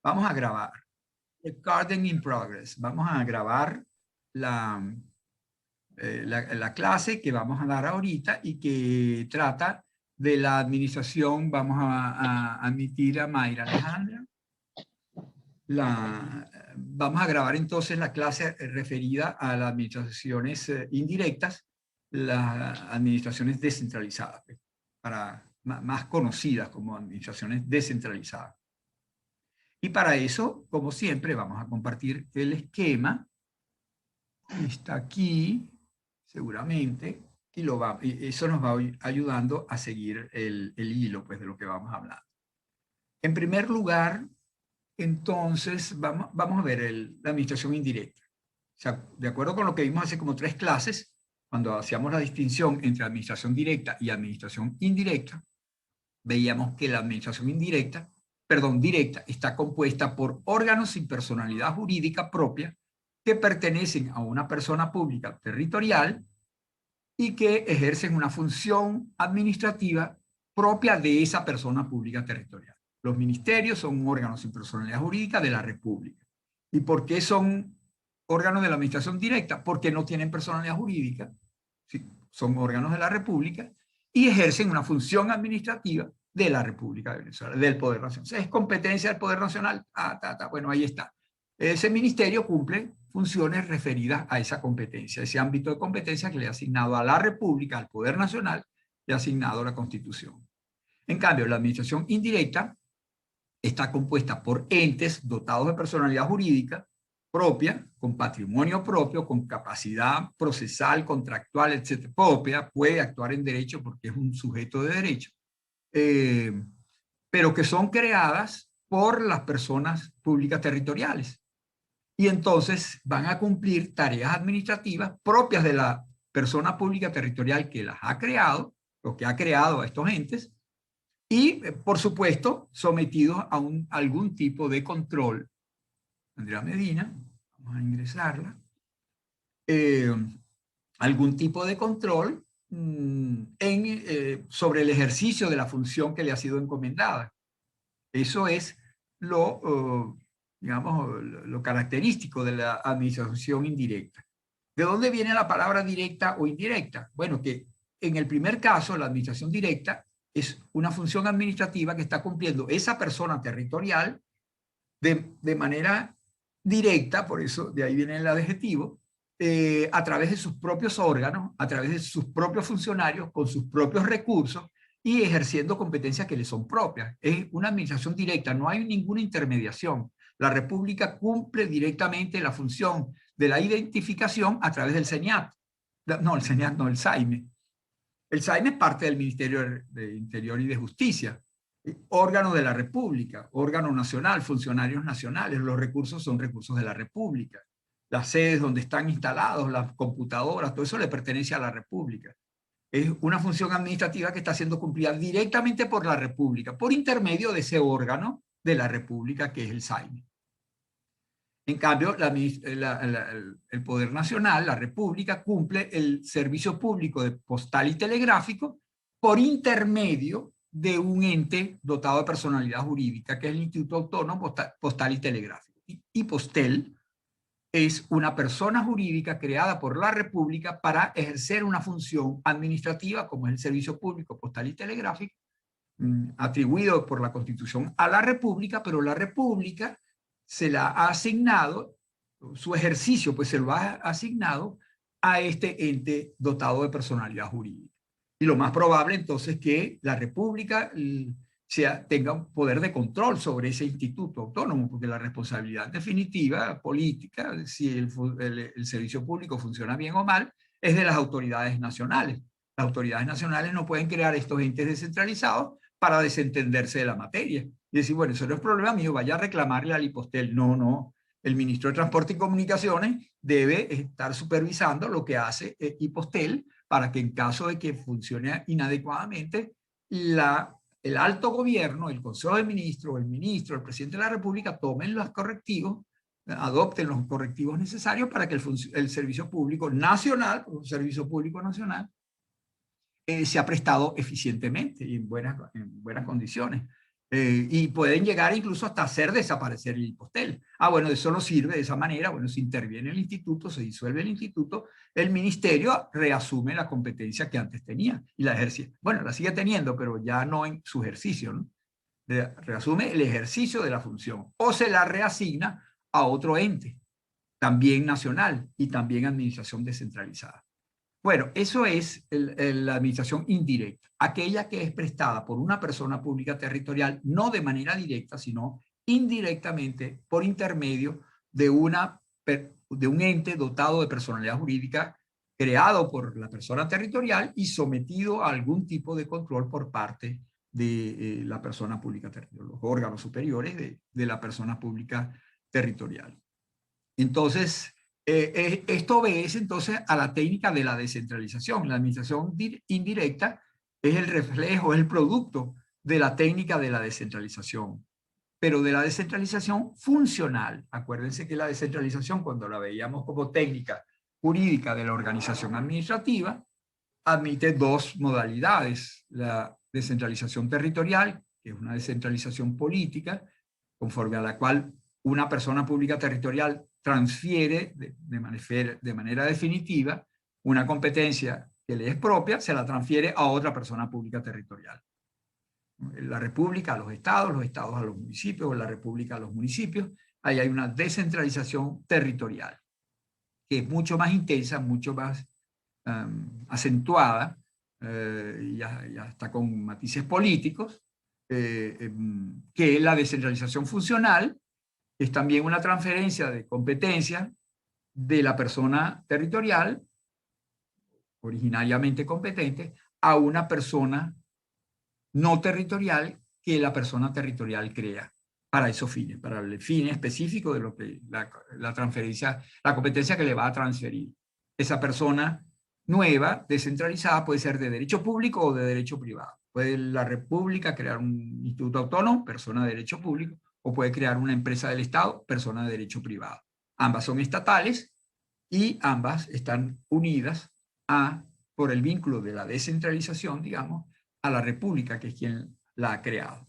Vamos a grabar. Recording in progress. Vamos a grabar la, la clase que vamos a dar ahorita y que trata de la administración. Vamos a admitir a Mayra Alejandra. Vamos a grabar entonces la clase referida a las administraciones indirectas, las administraciones descentralizadas, más conocidas como administraciones descentralizadas. Y para eso, como siempre, vamos a compartir el esquema. Está aquí, seguramente, y eso nos va ayudando a seguir el hilo pues, de lo que vamos a hablar. En primer lugar, entonces, vamos a ver la administración indirecta. O sea, de acuerdo con lo que vimos hace como 3 clases, cuando hacíamos la distinción entre administración directa y administración indirecta, veíamos que la administración directa está compuesta por órganos sin personalidad jurídica propia que pertenecen a una persona pública territorial y que ejercen una función administrativa propia de esa persona pública territorial. Los ministerios son órganos sin personalidad jurídica de la República. ¿Y por qué son órganos de la administración directa? Porque no tienen personalidad jurídica, ¿sí? Son órganos de la República y ejercen una función administrativa de la República de Venezuela, del Poder Nacional. Es competencia del Poder Nacional. Bueno, ahí está. Ese ministerio cumple funciones referidas a esa competencia, ese ámbito de competencia que le ha asignado a la República, al Poder Nacional, le ha asignado la Constitución. En cambio, la administración indirecta está compuesta por entes dotados de personalidad jurídica propia, con patrimonio propio, con capacidad procesal, contractual, etcétera, propia, puede actuar en derecho porque es un sujeto de derecho, pero que son creadas por las personas públicas territoriales. Y entonces van a cumplir tareas administrativas propias de la persona pública territorial que las ha creado, o que ha creado a estos entes, y, por supuesto, sometidos a algún tipo de control. Andrea Medina, vamos a ingresarla. Algún tipo de control sobre el ejercicio de la función que le ha sido encomendada. Eso es digamos, lo característico de la administración indirecta. ¿De dónde viene la palabra directa o indirecta? Bueno, que en el primer caso, la administración directa es una función administrativa que está cumpliendo esa persona territorial de manera directa, por eso de ahí viene el adjetivo, a través de sus propios órganos, a través de sus propios funcionarios, con sus propios recursos y ejerciendo competencias que le son propias. Es una administración directa, no hay ninguna intermediación. La República cumple directamente la función de la identificación a través del CENIAT. No, el CENIAT no, el SAIME. El SAIME es parte del Ministerio de Interior y de Justicia, órgano de la República, órgano nacional, funcionarios nacionales. Los recursos son recursos de la República. Las sedes donde están instalados, las computadoras, todo eso le pertenece a la República. Es una función administrativa que está siendo cumplida directamente por la República, por intermedio de ese órgano de la República que es el SAIME. En cambio, el Poder Nacional, la República, cumple el servicio público de postal y telegráfico por intermedio de un ente dotado de personalidad jurídica, que es el Instituto Autónomo Postal y Telegráfico. Y Postel es una persona jurídica creada por la República para ejercer una función administrativa, como es el servicio público postal y telegráfico, atribuido por la Constitución a la República, pero la República se la ha asignado, su ejercicio pues se lo ha asignado a este ente dotado de personalidad jurídica. Y lo más probable entonces que la República tenga un poder de control sobre ese instituto autónomo, porque la responsabilidad definitiva, política, si el servicio público funciona bien o mal, es de las autoridades nacionales. Las autoridades nacionales no pueden crear estos entes descentralizados para desentenderse de la materia. Y decir, bueno, eso no es problema mío, vaya a reclamarle al IPOSTEL. No, no. El ministro de Transporte y Comunicaciones debe estar supervisando lo que hace IPOSTEL para que en caso de que funcione inadecuadamente, el alto gobierno, el Consejo de Ministros, el ministro, el presidente de la República tomen los correctivos, adopten los correctivos necesarios para que el servicio público nacional, un servicio público nacional, se ha prestado eficientemente y en buenas condiciones. Y pueden llegar incluso hasta hacer desaparecer el IPOSTEL. Bueno, eso no sirve de esa manera. Bueno, se interviene el instituto, se disuelve el instituto, el ministerio reasume la competencia que antes tenía y la ejerce. Bueno, la sigue teniendo, pero ya no en su ejercicio, ¿no? Reasume el ejercicio de la función o se la reasigna a otro ente, también nacional y también administración descentralizada. Bueno, eso es la administración indirecta, aquella que es prestada por una persona pública territorial, no de manera directa, sino indirectamente por intermedio de un ente dotado de personalidad jurídica creado por la persona territorial y sometido a algún tipo de control por parte de la persona pública territorial, los órganos superiores de la persona pública territorial. Entonces, esto obedece entonces a la técnica de la descentralización. La administración indirecta es el reflejo, es el producto de la técnica de la descentralización, pero de la descentralización funcional. Acuérdense que la descentralización, cuando la veíamos como técnica jurídica de la organización administrativa, admite dos modalidades: la descentralización territorial, que es una descentralización política, conforme a la cual una persona pública territorial transfiere de manera definitiva una competencia que le es propia, se la transfiere a otra persona pública territorial. La república a los estados a los municipios, o la república a los municipios. Ahí hay una descentralización territorial, que es mucho más intensa, mucho más acentuada, ya está con matices políticos, que la descentralización funcional es también una transferencia de competencia de la persona territorial, originariamente competente, a una persona no territorial que la persona territorial crea para esos fines, para el fin específico de lo que la transferencia, la competencia que le va a transferir. Esa persona nueva, descentralizada, puede ser de derecho público o de derecho privado. Puede la república crear un instituto autónomo, persona de derecho público, o puede crear una empresa del Estado, persona de derecho privado. Ambas son estatales y ambas están unidas por el vínculo de la descentralización, digamos, a la república, que es quien la ha creado.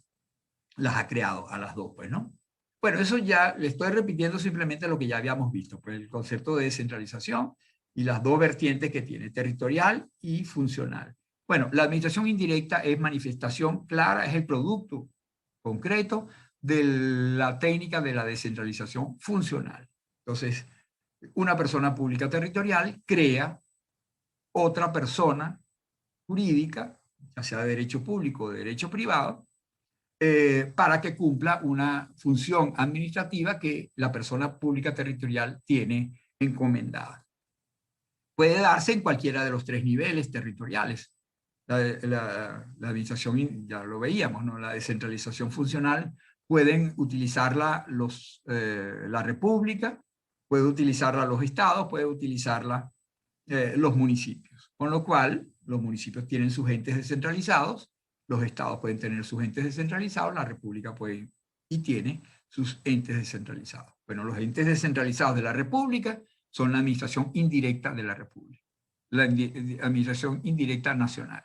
Las ha creado a las dos, pues, ¿no? Bueno, eso ya le estoy repitiendo simplemente lo que ya habíamos visto, pues el concepto de descentralización y las dos vertientes que tiene, territorial y funcional. Bueno, la administración indirecta es manifestación clara, es el producto concreto de la técnica de la descentralización funcional. Entonces, una persona pública territorial crea otra persona jurídica, ya sea de derecho público o de derecho privado, para que cumpla una función administrativa que la persona pública territorial tiene encomendada. Puede darse en cualquiera de los tres niveles territoriales. La administración, ya lo veíamos, ¿no? La descentralización funcional pueden utilizarla la república, puede utilizarla los estados, puede utilizarla los municipios. Con lo cual, los municipios tienen sus entes descentralizados, los estados pueden tener sus entes descentralizados, la república puede y tiene sus entes descentralizados. Bueno, los entes descentralizados de la república son la administración indirecta de la república, la administración indirecta nacional.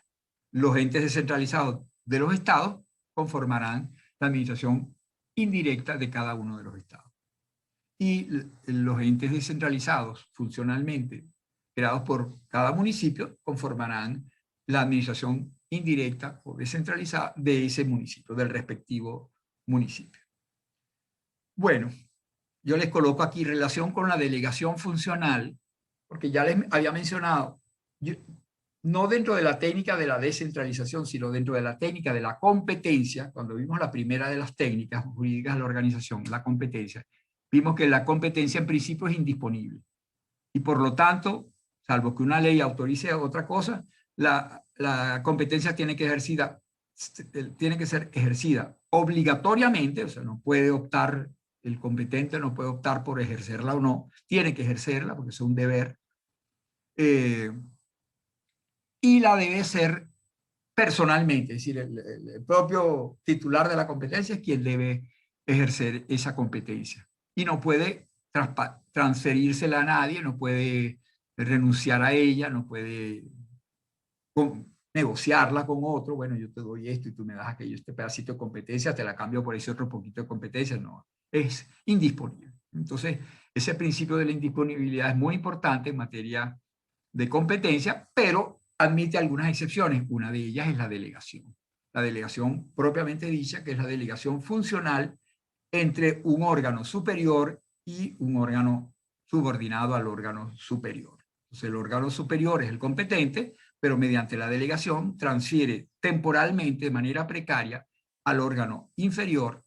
Los entes descentralizados de los estados conformarán la administración indirecta de cada uno de los estados. Y los entes descentralizados funcionalmente creados por cada municipio conformarán la administración indirecta o descentralizada de ese municipio, del respectivo municipio. Bueno, yo les coloco aquí relación con la delegación funcional, porque ya les había mencionado, no dentro de la técnica de la descentralización, sino dentro de la técnica de la competencia. Cuando vimos la primera de las técnicas jurídicas de la organización, la competencia, vimos que la competencia en principio es indisponible. Y por lo tanto, salvo que una ley autorice otra cosa, la competencia tiene que ser ejercida obligatoriamente, o sea, no puede optar, el competente no puede optar por ejercerla o no, tiene que ejercerla porque es un deber, y la debe ser personalmente, es decir, el propio titular de la competencia es quien debe ejercer esa competencia y no puede transferírsela a nadie, no puede renunciar a ella, no puede negociarla con otro, bueno, yo te doy esto y tú me das aquello, este pedacito de competencia, te la cambio por ese otro poquito de competencia, no, es indisponible. Entonces, ese principio de la indisponibilidad es muy importante en materia de competencia, pero admite algunas excepciones. Una de ellas es la delegación. La delegación propiamente dicha, que es la delegación funcional entre un órgano superior y un órgano subordinado al órgano superior. Entonces, el órgano superior es el competente, pero mediante la delegación transfiere temporalmente, de manera precaria, al órgano inferior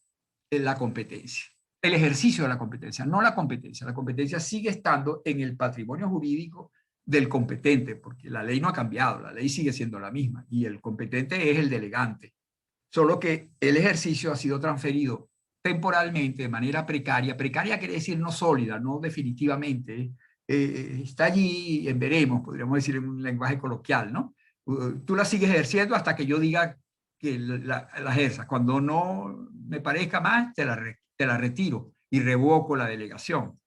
la competencia. El ejercicio de la competencia, no la competencia. La competencia sigue estando en el patrimonio jurídico del competente, porque la ley no ha cambiado, la ley sigue siendo la misma, y el competente es el delegante. Solo que el ejercicio ha sido transferido temporalmente, de manera precaria. Precaria quiere decir no sólida, no definitivamente. Está allí en veremos, podríamos decir en un lenguaje coloquial, ¿no? Tú la sigues ejerciendo hasta que yo diga que la ejerzas. Cuando no me parezca más, te la retiro y revoco la delegación.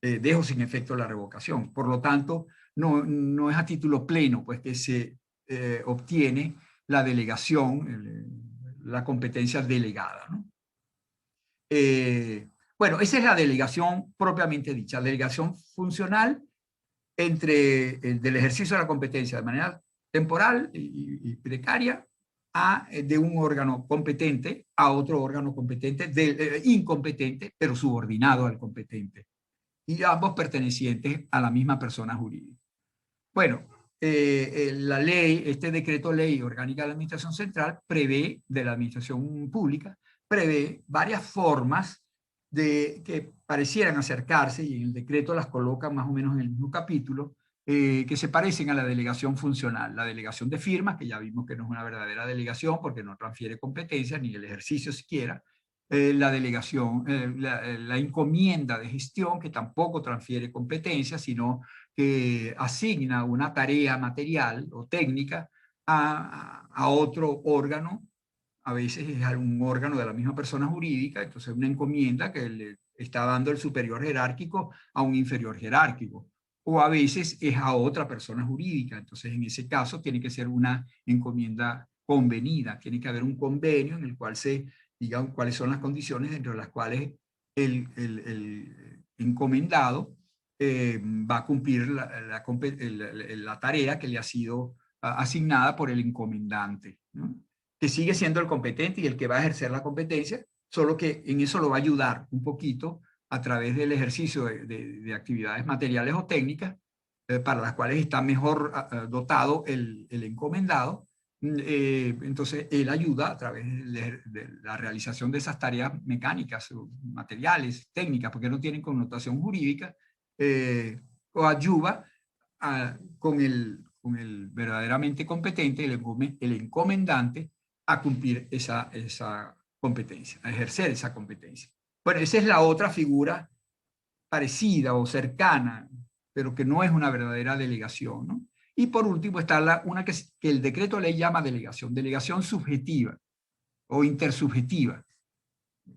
Dejo sin efecto la revocación. Por lo tanto, no es a título pleno, pues que se obtiene la delegación, la competencia delegada, ¿no? Bueno, esa es la delegación propiamente dicha, delegación funcional entre del ejercicio de la competencia de manera temporal y precaria de un órgano competente a otro órgano competente, incompetente, pero subordinado al competente, y ambos pertenecientes a la misma persona jurídica. Bueno, la ley, este decreto ley orgánica de la Administración Central prevé, de la Administración Pública, prevé varias formas que parecieran acercarse, y en el decreto las coloca más o menos en el mismo capítulo, que se parecen a la delegación funcional. La delegación de firmas, que ya vimos que no es una verdadera delegación porque no transfiere competencias ni el ejercicio siquiera. La delegación, la encomienda de gestión, que tampoco transfiere competencias, sino que asigna una tarea material o técnica a otro órgano. A veces es un órgano de la misma persona jurídica, entonces una encomienda que le está dando el superior jerárquico a un inferior jerárquico. O a veces es a otra persona jurídica, entonces en ese caso tiene que ser una encomienda convenida, tiene que haber un convenio en el cual se digan cuáles son las condiciones dentro de las cuales el encomendado va a cumplir la tarea que le ha sido asignada por el encomendante, ¿no? Que sigue siendo el competente y el que va a ejercer la competencia, solo que en eso lo va a ayudar un poquito a través del ejercicio de actividades materiales o técnicas para las cuales está mejor dotado el encomendado. Entonces, él ayuda a través de la realización de esas tareas mecánicas, materiales, técnicas, porque no tienen connotación jurídica, o ayuda con el verdaderamente competente, el encomendante, a cumplir esa competencia, a ejercer esa competencia. Bueno, esa es la otra figura parecida o cercana, pero que no es una verdadera delegación, ¿no? Y por último está una que el decreto ley llama delegación subjetiva o intersubjetiva.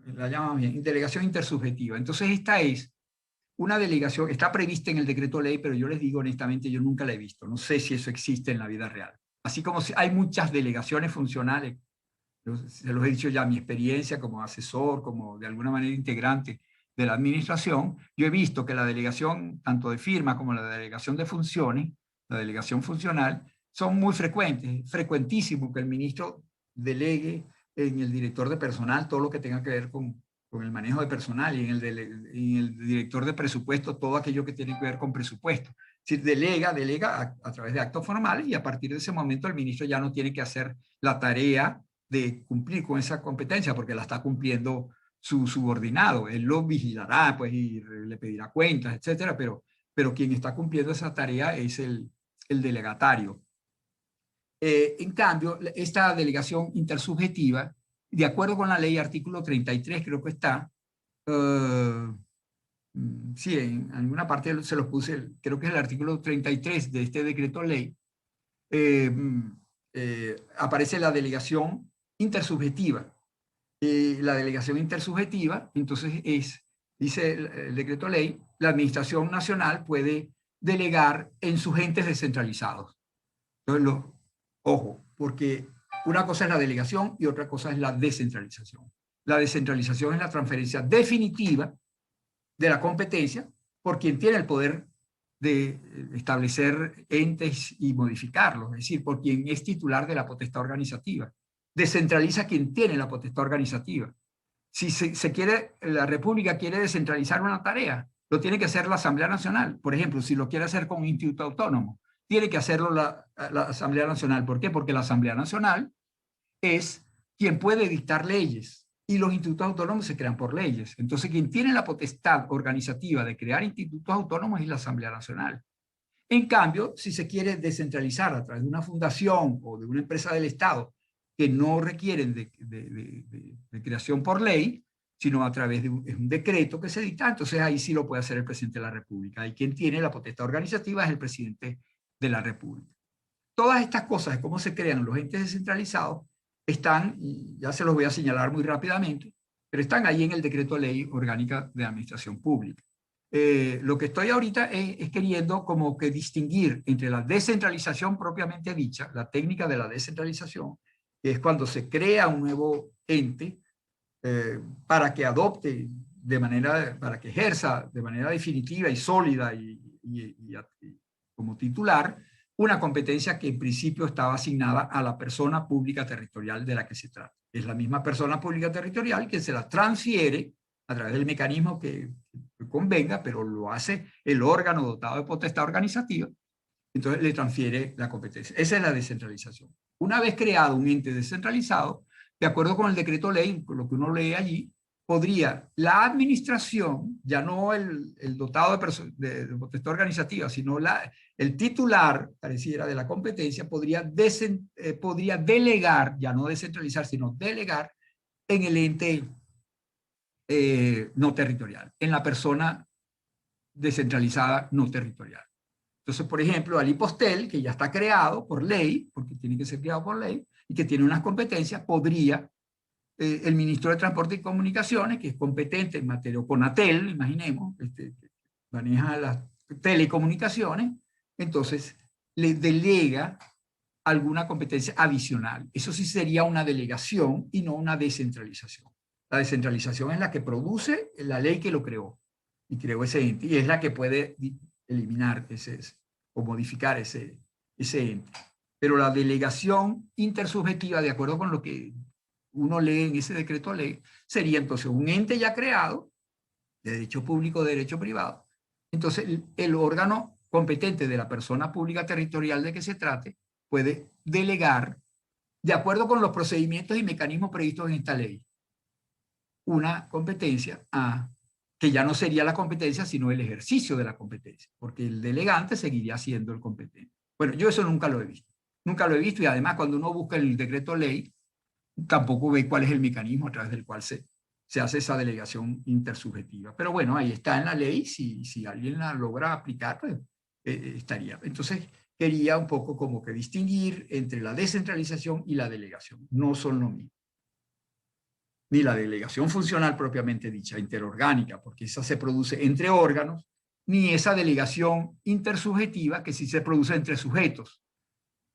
La llaman bien, delegación intersubjetiva. Entonces esta es una delegación, está prevista en el decreto ley, pero yo les digo honestamente, yo nunca la he visto. No sé si eso existe en la vida real. Así como hay muchas delegaciones funcionales, se los he dicho ya, mi experiencia como asesor, como de alguna manera integrante de la administración, yo he visto que la delegación, tanto de firma como la delegación de funciones, la delegación funcional, son muy frecuentes, frecuentísimo que el ministro delegue en el director de personal todo lo que tenga que ver con el manejo de personal, y en el director de presupuesto todo aquello que tiene que ver con presupuesto. Es decir, delega a través de actos formales, y a partir de ese momento el ministro ya no tiene que hacer la tarea de cumplir con esa competencia porque la está cumpliendo su subordinado. Él lo vigilará, pues, y le pedirá cuentas, etcétera, pero quien está cumpliendo esa tarea es el delegatario. En cambio, esta delegación intersubjetiva, de acuerdo con la ley, artículo 33, creo que está, sí, en alguna parte se los puse, creo que es el artículo 33 de este decreto ley, aparece la delegación intersubjetiva. La delegación intersubjetiva, entonces dice el decreto ley, la Administración Nacional puede delegar en sus entes descentralizados. Entonces, ojo, porque una cosa es la delegación y otra cosa es la descentralización. La descentralización es la transferencia definitiva de la competencia por quien tiene el poder de establecer entes y modificarlos, es decir, por quien es titular de la potestad organizativa. Descentraliza quien tiene la potestad organizativa. Si la República quiere descentralizar una tarea, lo tiene que hacer la Asamblea Nacional. Por ejemplo, si lo quiere hacer con un instituto autónomo, tiene que hacerlo la Asamblea Nacional. ¿Por qué? Porque la Asamblea Nacional es quien puede dictar leyes y los institutos autónomos se crean por leyes. Entonces, quien tiene la potestad organizativa de crear institutos autónomos es la Asamblea Nacional. En cambio, si se quiere descentralizar a través de una fundación o de una empresa del Estado que no requieren de creación por ley, sino a través de un decreto que se dicta, entonces ahí sí lo puede hacer el presidente de la República. Y quien tiene la potestad organizativa es el presidente de la República. Todas estas cosas de cómo se crean los entes descentralizados están, y ya se los voy a señalar muy rápidamente, pero están ahí en el Decreto de Ley Orgánica de Administración Pública. Lo que estoy ahorita es queriendo como que distinguir entre la descentralización propiamente dicha, la técnica de la descentralización, que es cuando se crea un nuevo ente para que adopte para que ejerza de manera definitiva y sólida y como titular una competencia que en principio estaba asignada a la persona pública territorial de la que se trata. Es la misma persona pública territorial que se la transfiere a través del mecanismo que convenga, pero lo hace el órgano dotado de potestad organizativa, entonces le transfiere la competencia. Esa es la descentralización. Una vez creado un ente descentralizado, de acuerdo con el decreto ley, lo que uno lee allí, podría la administración, ya no el dotado de potestad organizativa, sino el titular, pareciera, de la competencia, podría delegar, ya no descentralizar, sino delegar en el ente no territorial, en la persona descentralizada no territorial. Entonces, por ejemplo, al IPOSTEL, que ya está creado por ley, porque tiene que ser creado por ley, y que tiene unas competencias, podría el ministro de Transporte y Comunicaciones, que es competente en materia, o CONATEL, imaginemos, que maneja las telecomunicaciones, entonces le delega alguna competencia adicional. Eso sí sería una delegación y no una descentralización. La descentralización es la que produce la ley que lo creó, y creó ese ente, y es la que puede eliminar o modificar ese ente. Pero la delegación intersubjetiva, de acuerdo con lo que uno lee en ese decreto ley, sería entonces un ente ya creado, de derecho público o de derecho privado. Entonces, el órgano competente de la persona pública territorial de que se trate puede delegar, de acuerdo con los procedimientos y mecanismos previstos en esta ley, una competencia que ya no sería la competencia, sino el ejercicio de la competencia, porque el delegante seguiría siendo el competente. Bueno, yo eso nunca lo he visto. Nunca lo he visto, y además cuando uno busca el decreto ley, tampoco ve cuál es el mecanismo a través del cual se hace esa delegación intersubjetiva. Pero bueno, ahí está en la ley, si alguien la logra aplicar, pues estaría. Entonces, quería un poco como que distinguir entre la descentralización y la delegación. No son lo mismo. Ni la delegación funcional propiamente dicha, interorgánica, porque esa se produce entre órganos, ni esa delegación intersubjetiva que sí se produce entre sujetos,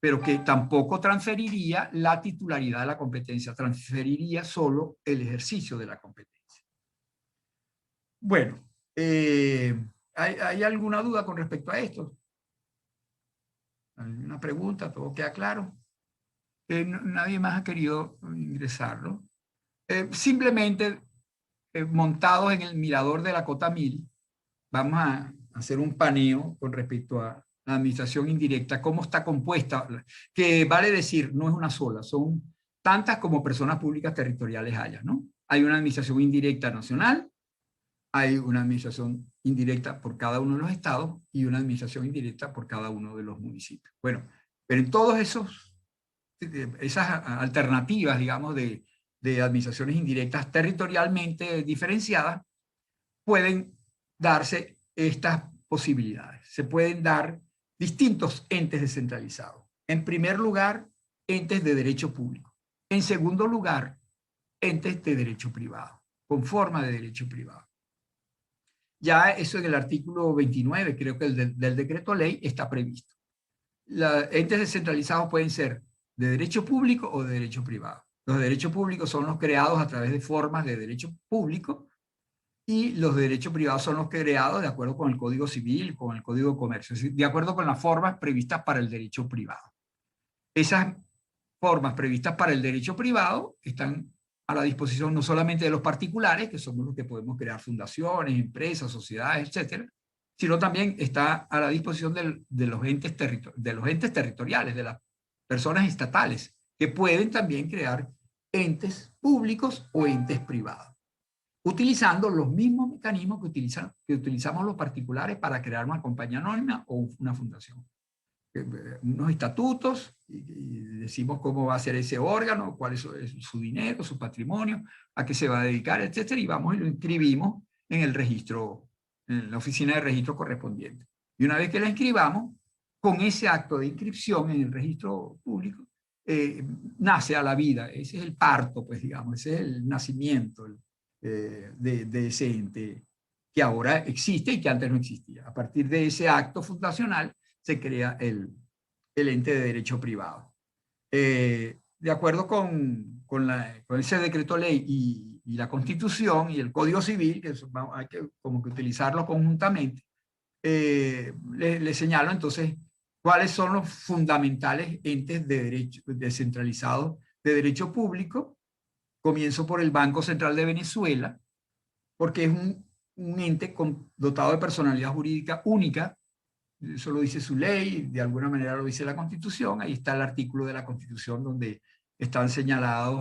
pero que tampoco transferiría la titularidad de la competencia, transferiría solo el ejercicio de la competencia. Bueno, ¿hay alguna duda con respecto a esto? ¿Alguna pregunta? ¿Todo queda claro? Nadie más ha querido ingresarlo. Simplemente montados en el mirador de la Cota 1000, vamos a hacer un paneo con respecto a la administración indirecta, cómo está compuesta, que vale decir, no es una sola, son tantas como personas públicas territoriales haya, ¿no? Hay una administración indirecta nacional, hay una administración indirecta por cada uno de los estados y una administración indirecta por cada uno de los municipios. Bueno, pero en todos esas alternativas, digamos, de administraciones indirectas territorialmente diferenciadas, pueden darse estas posibilidades. Se pueden dar distintos entes descentralizados. En primer lugar, entes de derecho público. En segundo lugar, entes de derecho privado, con forma de derecho privado. Ya eso en el artículo 29, creo que del decreto ley, está previsto. Entes descentralizados pueden ser de derecho público o de derecho privado. Los derechos públicos son los creados a través de formas de derecho público y los derechos privados son los creados de acuerdo con el Código Civil, con el Código de Comercio, es decir, de acuerdo con las formas previstas para el derecho privado. Esas formas previstas para el derecho privado están a la disposición no solamente de los particulares, que somos los que podemos crear fundaciones, empresas, sociedades, etcétera, sino también está a la disposición de los entes territoriales, de las personas estatales, que pueden también crear entes públicos o entes privados, utilizando los mismos mecanismos que utilizamos los particulares para crear una compañía anónima o una fundación. Unos estatutos y decimos cómo va a ser ese órgano, cuál es su dinero, su patrimonio, a qué se va a dedicar, etcétera, y vamos y lo inscribimos en el registro, en la oficina de registro correspondiente. Y una vez que la inscribamos, con ese acto de inscripción en el registro público, nace a la vida. Ese es el parto, pues digamos, ese es el nacimiento de ese ente que ahora existe y que antes no existía. A partir de ese acto fundacional se crea el ente de derecho privado. De acuerdo con ese decreto ley y la Constitución y el Código Civil, que hay que como que utilizarlo conjuntamente, le señalo entonces cuáles son los fundamentales entes de derecho descentralizados de derecho público. Comienzo por el Banco Central de Venezuela, porque es un ente dotado de personalidad jurídica única. Eso lo dice su ley, de alguna manera lo dice la Constitución. Ahí está el artículo de la Constitución donde están señaladas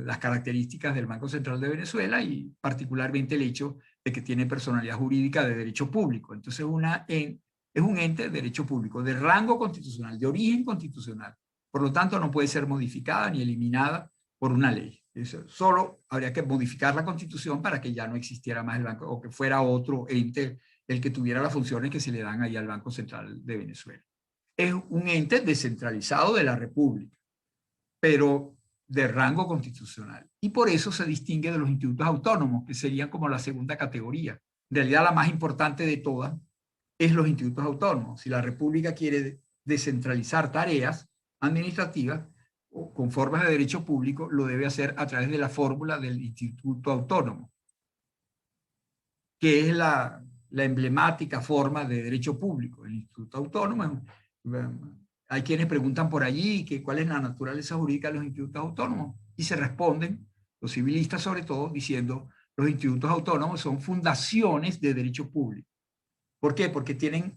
las características del Banco Central de Venezuela y particularmente el hecho de que tiene personalidad jurídica de derecho público. Entonces es un ente de derecho público, de rango constitucional, de origen constitucional. Por lo tanto, no puede ser modificada ni eliminada por una ley. Solo habría que modificar la Constitución para que ya no existiera más el banco o que fuera otro ente el que tuviera las funciones que se le dan ahí al Banco Central de Venezuela. Es un ente descentralizado de la República, pero de rango constitucional. Y por eso se distingue de los institutos autónomos, que serían como la segunda categoría. En realidad la más importante de todas es los institutos autónomos. Si la República quiere descentralizar tareas administrativas o con formas de derecho público, lo debe hacer a través de la fórmula del instituto autónomo, que es la emblemática forma de derecho público. El instituto autónomo, hay quienes preguntan por allí que cuál es la naturaleza jurídica de los institutos autónomos y se responden, los civilistas sobre todo, diciendo los institutos autónomos son fundaciones de derecho público. ¿Por qué? Porque tienen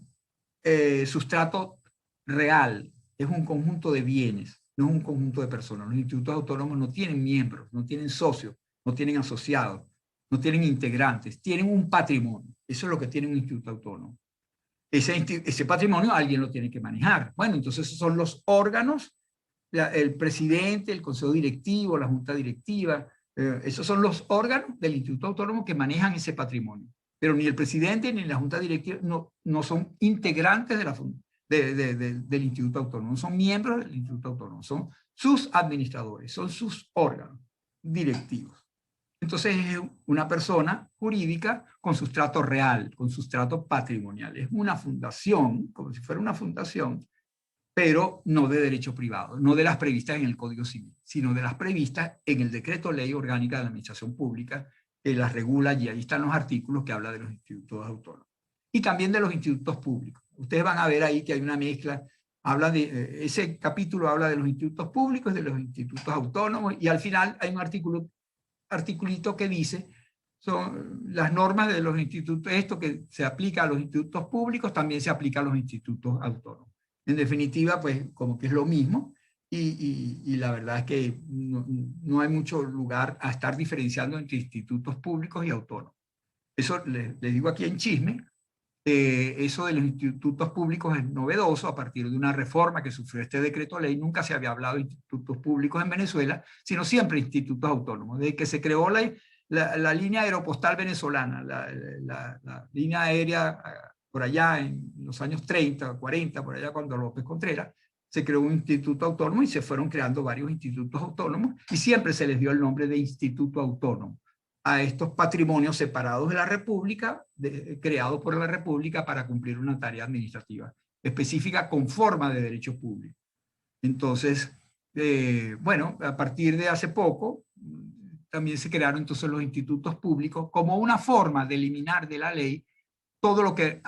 sustrato real, es un conjunto de bienes, no es un conjunto de personas. Los institutos autónomos no tienen miembros, no tienen socios, no tienen asociados, no tienen integrantes, tienen un patrimonio. Eso es lo que tiene un instituto autónomo. Ese patrimonio alguien lo tiene que manejar. Bueno, entonces esos son los órganos, el presidente, el consejo directivo, la junta directiva, esos son los órganos del instituto autónomo que manejan ese patrimonio. Pero ni el presidente ni la junta directiva no son integrantes del instituto autónomo, no son miembros del instituto autónomo, son sus administradores, son sus órganos directivos. Entonces es una persona jurídica con sustrato real, con sustrato patrimonial. Es una fundación, como si fuera una fundación, pero no de derecho privado, no de las previstas en el Código Civil, sino de las previstas en el Decreto Ley Orgánica de la Administración Pública, que las regula, y ahí están los artículos que habla de los institutos autónomos. Y también de los institutos públicos. Ustedes van a ver ahí que hay una mezcla, ese capítulo habla de los institutos públicos, de los institutos autónomos, y al final hay un articulito que dice, son las normas de los institutos, esto que se aplica a los institutos públicos, también se aplica a los institutos autónomos. En definitiva, pues como que es lo mismo, y la verdad es que no hay mucho lugar a estar diferenciando entre institutos públicos y autónomos. Eso les digo aquí en chisme, eso de los institutos públicos es novedoso a partir de una reforma que sufrió este decreto ley. Nunca se había hablado de institutos públicos en Venezuela, sino siempre institutos autónomos. Desde que se creó la línea aeropostal venezolana, la línea aérea por allá en los años 30, 40, por allá cuando López Contreras, se creó un instituto autónomo y se fueron creando varios institutos autónomos y siempre se les dio el nombre de instituto autónomo a estos patrimonios separados de la República, creados por la República para cumplir una tarea administrativa específica con forma de derecho público. Entonces, bueno, a partir de hace poco, también se crearon entonces los institutos públicos como una forma de eliminar de la ley todo lo que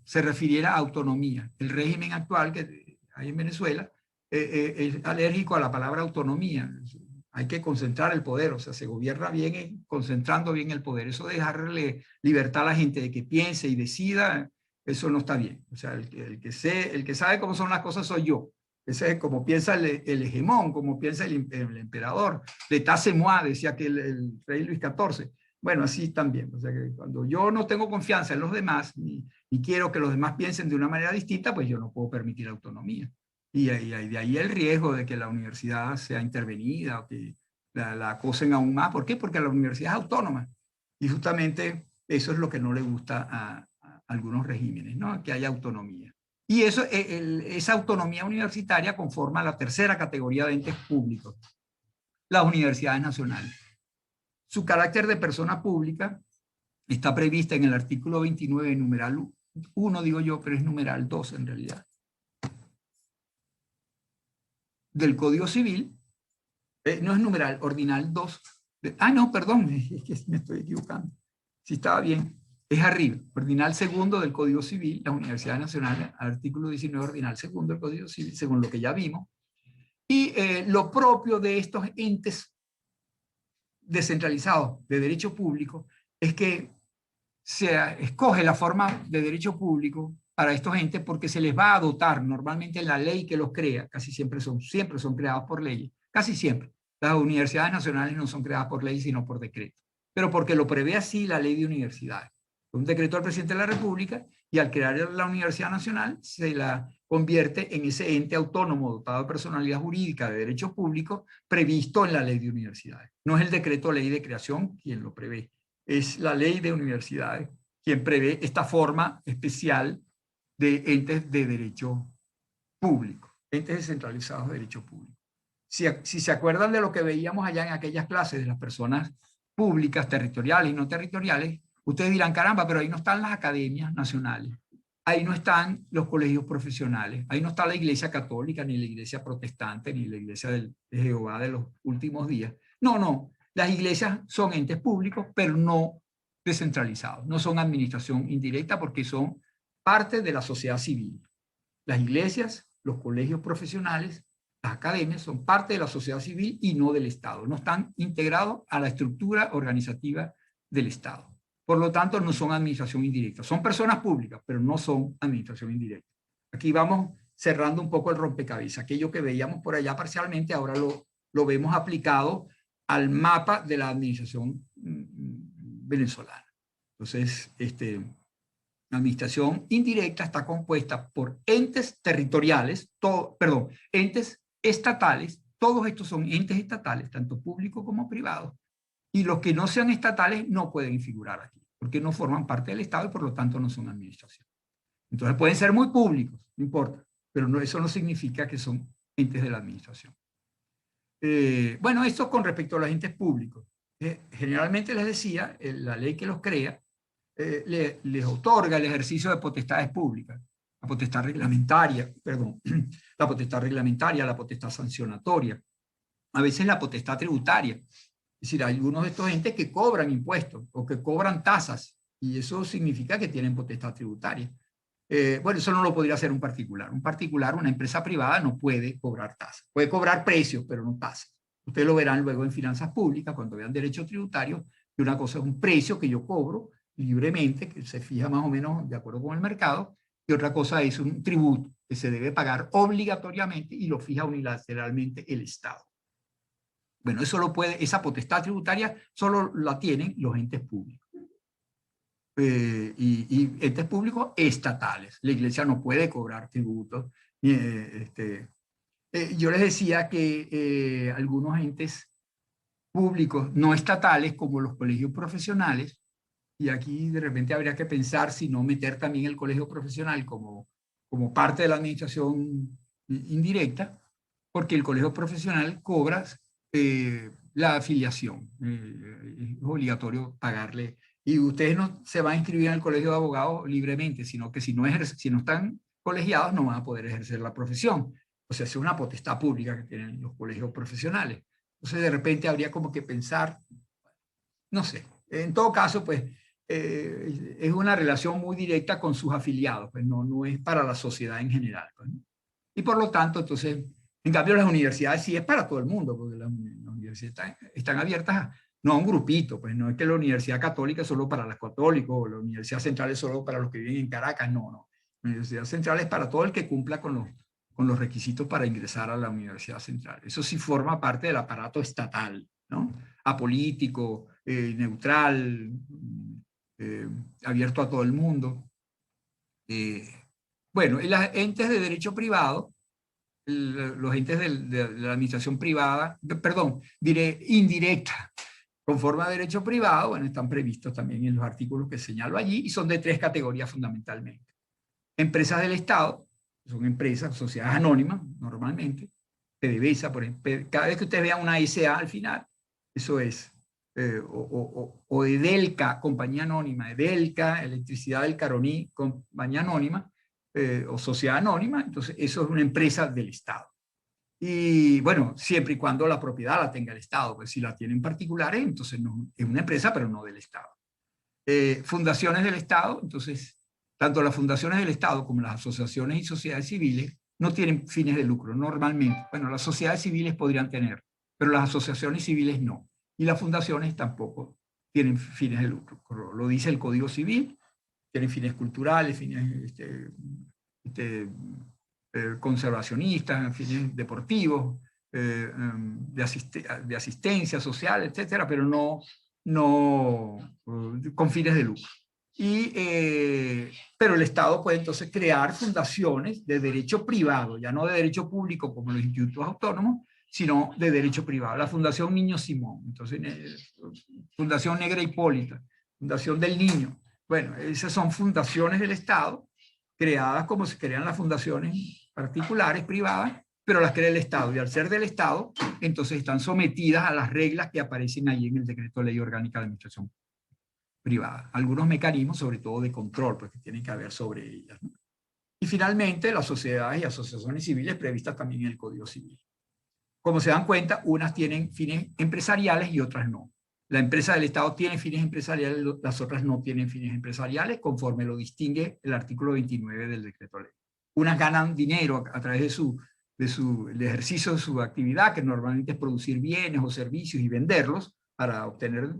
se refiriera a autonomía. El régimen actual que hay en Venezuela es alérgico a la palabra autonomía. Hay que concentrar el poder, o sea, se gobierna bien concentrando bien el poder. Eso de dejarle libertad a la gente de que piense y decida, eso no está bien. O sea, el que sabe cómo son las cosas soy yo. Ese es como piensa el hegemón, como piensa el emperador. L'état c'est moi, decía que el rey Luis XIV. Bueno, así también. O sea, que cuando yo no tengo confianza en los demás, ni quiero que los demás piensen de una manera distinta, pues yo no puedo permitir autonomía. Y de ahí el riesgo de que la universidad sea intervenida o que la acosen aún más. ¿Por qué? Porque la universidad es autónoma. Y justamente eso es lo que no le gusta a algunos regímenes, ¿no? Que haya autonomía. Y eso, esa autonomía universitaria conforma la tercera categoría de entes públicos, las universidades nacionales. Su carácter de persona pública está prevista en el artículo 29, numeral 1, digo yo, pero es numeral 2 en realidad, del Código Civil. No es numeral, ordinal 2. No, perdón, es que me estoy equivocando. Si estaba bien, es arriba, ordinal segundo del Código Civil, las universidades nacionales, artículo 19, ordinal segundo del Código Civil, según lo que ya vimos. Y lo propio de estos entes descentralizados de derecho público es que se escoge la forma de derecho público para estos entes porque se les va a dotar normalmente la ley que los crea, casi siempre son creados por leyes, casi siempre. Las universidades nacionales no son creadas por ley, sino por decreto, pero porque lo prevé así la ley de universidades. Un decreto del presidente de la República y al crear la Universidad Nacional se la convierte en ese ente autónomo dotado de personalidad jurídica de derecho público previsto en la ley de universidades. No es el decreto ley de creación quien lo prevé, es la ley de universidades quien prevé esta forma especial de entes de derecho público, entes descentralizados de derecho público. Si se acuerdan de lo que veíamos allá en aquellas clases de las personas públicas, territoriales y no territoriales, ustedes dirán, caramba, pero ahí no están las academias nacionales, ahí no están los colegios profesionales, ahí no está la iglesia católica, ni la iglesia protestante, ni la iglesia de Jehová de los últimos días. No, no, las iglesias son entes públicos, pero no descentralizados, no son administración indirecta porque son parte de la sociedad civil. Las iglesias, los colegios profesionales, las academias son parte de la sociedad civil y no del Estado, no están integrados a la estructura organizativa del Estado. Por lo tanto, no son administración indirecta. Son personas públicas, pero no son administración indirecta. Aquí vamos cerrando un poco el rompecabezas. Aquello que veíamos por allá parcialmente, ahora lo vemos aplicado al mapa de la administración venezolana. Entonces, la administración indirecta está compuesta por entes territoriales, entes estatales, todos estos son entes estatales, tanto públicos como privados, y los que no sean estatales no pueden figurar aquí, porque no forman parte del Estado y por lo tanto no son administración. Entonces pueden ser muy públicos, no importa, pero eso no significa que son entes de la administración. Bueno, esto con respecto a los entes públicos. Generalmente les decía, la ley que los crea les otorga el ejercicio de potestades públicas, la potestad reglamentaria, la potestad reglamentaria, la potestad sancionatoria, a veces la potestad tributaria. Es decir, hay algunos de estos entes que cobran impuestos o que cobran tasas y eso significa que tienen potestad tributaria. Bueno, eso no lo podría hacer un particular. Un particular, una empresa privada no puede cobrar tasas. Puede cobrar precios, pero no tasas. Ustedes lo verán luego en finanzas públicas, cuando vean derecho tributario, que una cosa es un precio que yo cobro libremente, que se fija más o menos de acuerdo con el mercado, y otra cosa es un tributo que se debe pagar obligatoriamente y lo fija unilateralmente el Estado. Bueno, eso lo puede, esa potestad tributaria solo la tienen los entes públicos. Y entes públicos estatales. La iglesia no puede cobrar tributos. Yo les decía que algunos entes públicos no estatales, como los colegios profesionales, y aquí de repente habría que pensar si no meter también el colegio profesional como parte de la administración indirecta, porque el colegio profesional cobra la afiliación. Es obligatorio pagarle. Y ustedes no se van a inscribir en el colegio de abogados libremente, sino que si no están colegiados no van a poder ejercer la profesión. O sea, es una potestad pública que tienen los colegios profesionales. Entonces, de repente habría como que pensar, no sé, en todo caso, pues, es una relación muy directa con sus afiliados, pues no es para la sociedad en general, pues, ¿no? Y por lo tanto, entonces, en cambio las universidades sí es para todo el mundo, porque las universidades están abiertas no a un grupito, pues no es que la Universidad Católica es solo para los católicos, o la Universidad Central es solo para los que viven en Caracas, no. La Universidad Central es para todo el que cumpla con los requisitos para ingresar a la Universidad Central. Eso sí forma parte del aparato estatal, ¿no? Apolítico, neutral, abierto a todo el mundo. Bueno, y las entes de derecho privado, los entes de la administración privada, perdón, diré indirecta, conforme a derecho privado, bueno, están previstos también en los artículos que señalo allí y son de 3 categorías fundamentalmente. Empresas del Estado, son empresas, sociedades anónimas, normalmente, PDVSA, por ejemplo, cada vez que ustedes vean una SA al final, eso es, o Edelca, compañía anónima, Edelca, Electricidad del Caroní, compañía anónima, o sociedad anónima, entonces eso es una empresa del Estado. Y bueno, siempre y cuando la propiedad la tenga el Estado, pues si la tienen particulares, entonces no, es una empresa, pero no del Estado. Fundaciones del Estado, entonces, tanto las fundaciones del Estado como las asociaciones y sociedades civiles no tienen fines de lucro, normalmente. Bueno, las sociedades civiles podrían tener, pero las asociaciones civiles no. Y las fundaciones tampoco tienen fines de lucro. Lo dice el Código Civil, tienen fines culturales, fines conservacionistas, fines deportivos, de asistencia social, etcétera, pero no con fines de lucro. Pero el Estado puede entonces crear fundaciones de derecho privado, ya no de derecho público como los institutos autónomos, sino de derecho privado. La Fundación Niño Simón, entonces Fundación Negra Hipólita, Fundación del Niño. Bueno, esas son fundaciones del Estado creadas como se crean las fundaciones particulares, privadas, pero las crea el Estado. Y al ser del Estado, entonces están sometidas a las reglas que aparecen ahí en el Decreto de Ley Orgánica de Administración Privada. Algunos mecanismos, sobre todo de control, pues que tienen que haber sobre ellas, ¿no? Y finalmente, las sociedades y asociaciones civiles previstas también en el Código Civil. Como se dan cuenta, unas tienen fines empresariales y otras no. La empresa del Estado tiene fines empresariales, las otras no tienen fines empresariales, conforme lo distingue el artículo 29 del decreto ley. Unas ganan dinero a través del ejercicio de su actividad, que normalmente es producir bienes o servicios y venderlos para obtener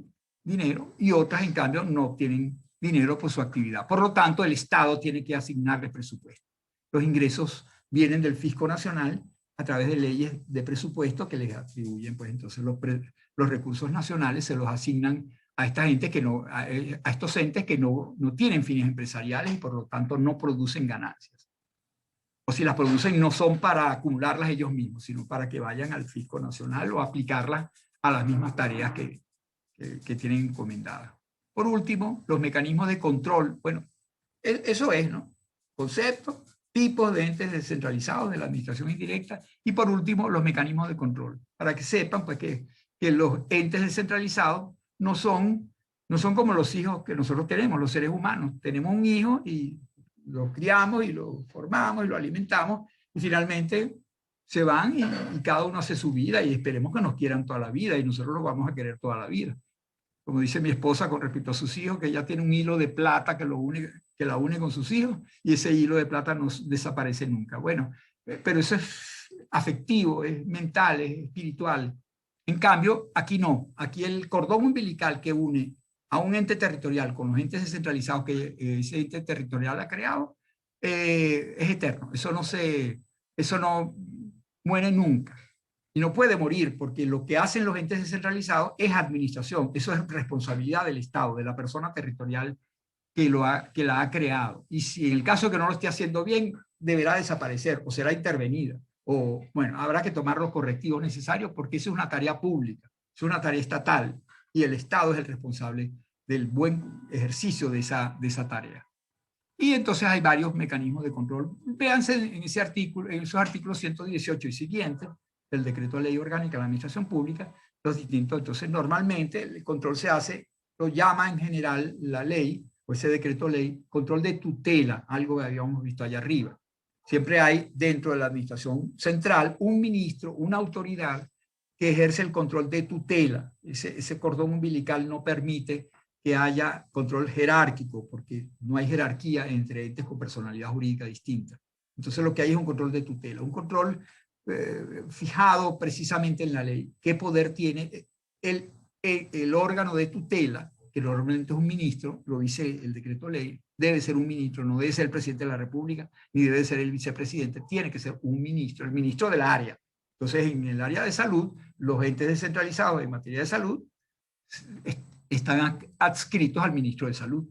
dinero, y otras, en cambio, no obtienen dinero por su actividad. Por lo tanto, el Estado tiene que asignarles presupuesto. Los ingresos vienen del Fisco Nacional a través de leyes de presupuesto que les atribuyen, pues entonces los recursos nacionales se los asignan a esta gente que no, a estos entes que no tienen fines empresariales y por lo tanto no producen ganancias. O si las producen no son para acumularlas ellos mismos, sino para que vayan al Fisco Nacional o aplicarlas a las mismas tareas que tienen encomendadas. Por último, los mecanismos de control. Bueno, eso es, ¿no? Concepto, tipos de entes descentralizados de la administración indirecta y por último los mecanismos de control, para que sepan pues, que los entes descentralizados no son como los hijos que nosotros tenemos, los seres humanos. Tenemos un hijo y lo criamos y lo formamos y lo alimentamos y finalmente se van y cada uno hace su vida y esperemos que nos quieran toda la vida y nosotros los vamos a querer toda la vida. Como dice mi esposa con respecto a sus hijos, que ella tiene un hilo de plata que la une con sus hijos y ese hilo de plata no desaparece nunca. Bueno, pero eso es afectivo, es mental, es espiritual. En cambio, aquí no. Aquí el cordón umbilical que une a un ente territorial con los entes descentralizados que ese ente territorial ha creado es eterno. Eso no muere nunca. Y no puede morir, porque lo que hacen los entes descentralizados es administración. Eso es responsabilidad del Estado, de la persona territorial que la ha creado. Y si en el caso que no lo esté haciendo bien, deberá desaparecer o será intervenida. O, bueno, habrá que tomar los correctivos necesarios porque eso es una tarea pública, es una tarea estatal y el Estado es el responsable del buen ejercicio de esa tarea. Y entonces hay varios mecanismos de control. Véanse en ese artículo, en esos artículos 118 y siguientes del Decreto de Ley Orgánica de la Administración Pública, los distintos. Entonces, normalmente el control se hace, lo llama en general la ley, o ese decreto ley, control de tutela, algo que habíamos visto allá arriba. Siempre hay dentro de la administración central un ministro, una autoridad que ejerce el control de tutela. Ese cordón umbilical no permite que haya control jerárquico, porque no hay jerarquía entre entes con personalidad jurídica distinta. Entonces lo que hay es un control de tutela, un control fijado precisamente en la ley. ¿Qué poder tiene el órgano de tutela, que normalmente es un ministro, lo dice el decreto ley, debe ser un ministro, no debe ser el presidente de la República, ni debe ser el vicepresidente, tiene que ser un ministro, el ministro del área. Entonces, en el área de salud, los entes descentralizados en materia de salud están adscritos al ministro de Salud.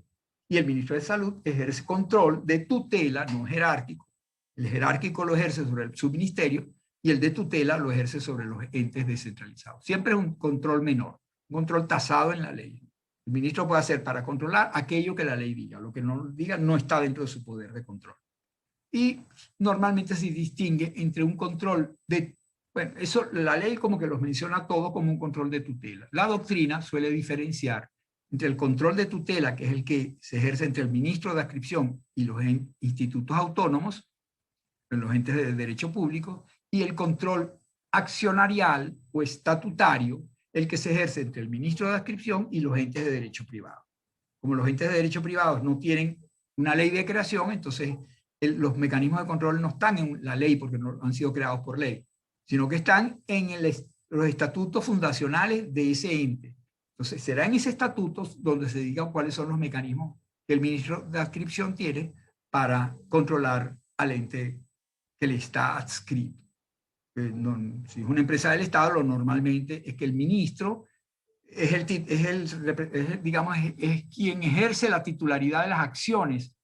Y el ministro de Salud ejerce control de tutela, no jerárquico. El jerárquico lo ejerce sobre el subministerio y el de tutela lo ejerce sobre los entes descentralizados. Siempre es un control menor, un control tasado en la ley. El ministro puede hacer para controlar aquello que la ley diga. Lo que no diga no está dentro de su poder de control. Y normalmente se distingue entre un control de... Bueno, eso la ley como que los menciona todo como un control de tutela. La doctrina suele diferenciar entre el control de tutela, que es el que se ejerce entre el ministro de adscripción y los institutos autónomos, los entes de derecho público, y el control accionarial o estatutario, el que se ejerce entre el ministro de adscripción y los entes de derecho privado. Como los entes de derecho privado no tienen una ley de creación, entonces los mecanismos de control no están en la ley porque no han sido creados por ley, sino que están en los estatutos fundacionales de ese ente. Entonces, será en ese estatuto donde se diga cuáles son los mecanismos que el ministro de adscripción tiene para controlar al ente que le está adscrito. Si es una empresa del Estado, lo normalmente es que el ministro es quien ejerce la titularidad de las acciones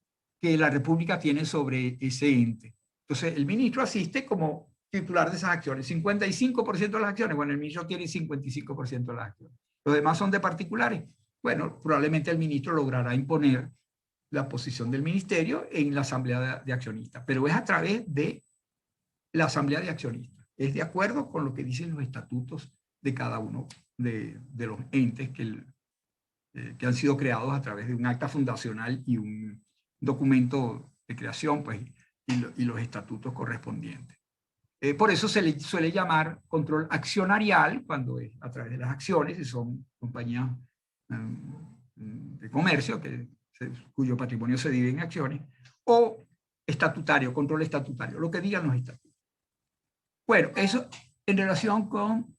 que la República tiene sobre ese ente. Entonces, el ministro asiste como titular de esas acciones. 55% de las acciones, bueno, el ministro tiene 55% de las acciones. Los demás son de particulares. Bueno, probablemente el ministro logrará imponer la posición del ministerio en la asamblea de accionistas, pero es a través de la asamblea de accionistas. Es de acuerdo con lo que dicen los estatutos de cada uno de los entes que han sido creados a través de un acta fundacional y un documento de creación, pues, y los estatutos correspondientes. Por eso se le suele llamar control accionarial cuando es a través de las acciones, y son compañías de comercio cuyo patrimonio se divide en acciones, o estatutario, control estatutario, lo que digan los estatutos. Bueno, eso en relación con